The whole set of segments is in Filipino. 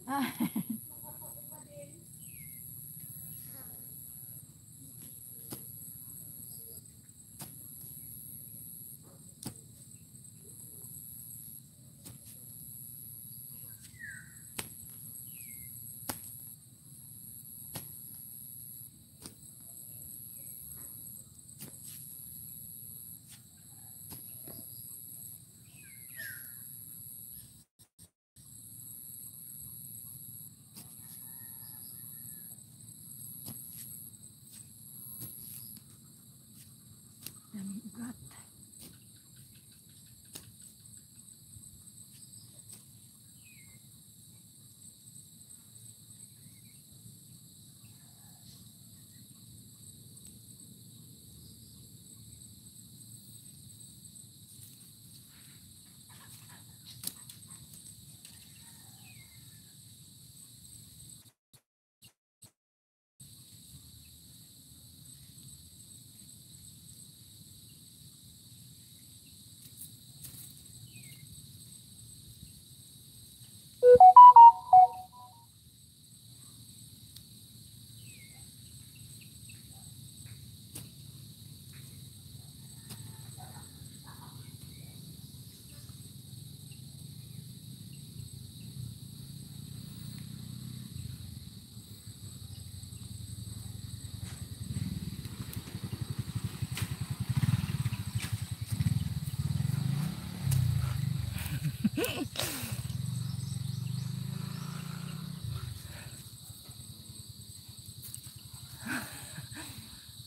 Ah. Daming ugat.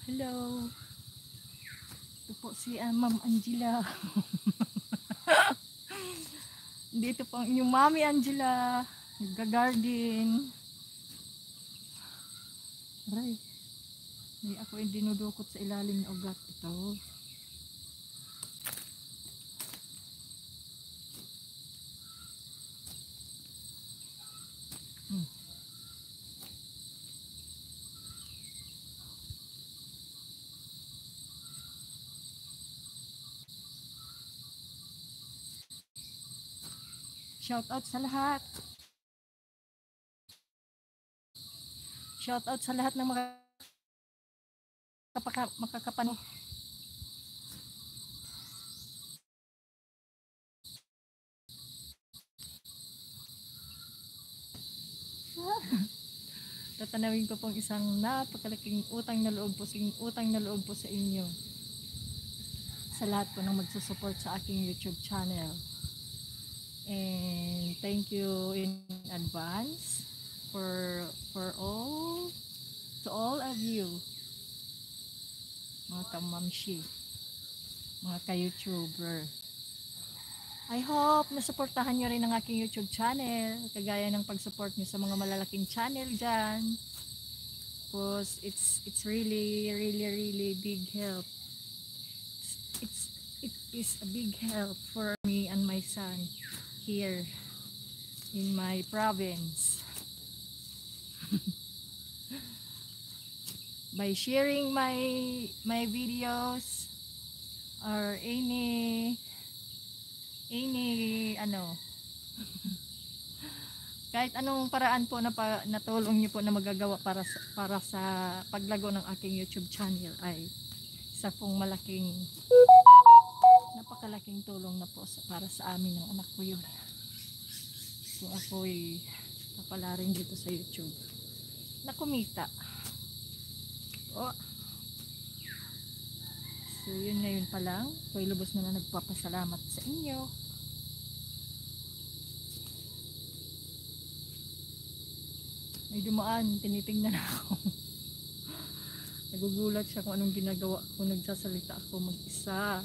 Hello. Ito po si Ma'am Angela. Dito po ang inyong Mami Angela. Nagga-garden. Aray. May ako yung dinudukot sa ilalim ng ugat. Ito. Shout out sa lahat. Shout out sa lahat ng makakapano. Tatanawin ko pong isang napakalaking utang na loob po sa inyo. Sa lahat po ng magsusupport sa aking YouTube channel. And thank you in advance for all to all of you, mga kamamshi, mga ka-YouTuber. I hope nasuportahan nyo rin ang aking YouTube channel, kagaya ng pag-support nyo sa mga malalaking channel dyan. Because it's really big help. It is a big help for me and my son here in my province. By sharing my videos or any ano kahit anong paraan po na natulong niyo po na magagawa para sa paglago ng aking YouTube channel ay isa pong napakalaking tulong na po para sa amin ng anak ko yun. Kung ako'y papala rin dito sa YouTube na kumita. So yun ngayon pa lang, ako'y lubos na nagpapasalamat sa inyo. May dumaan, tinitingnan ako. Nagugulat siya kung anong ginagawa ko, nagsasalita ako mag-isa.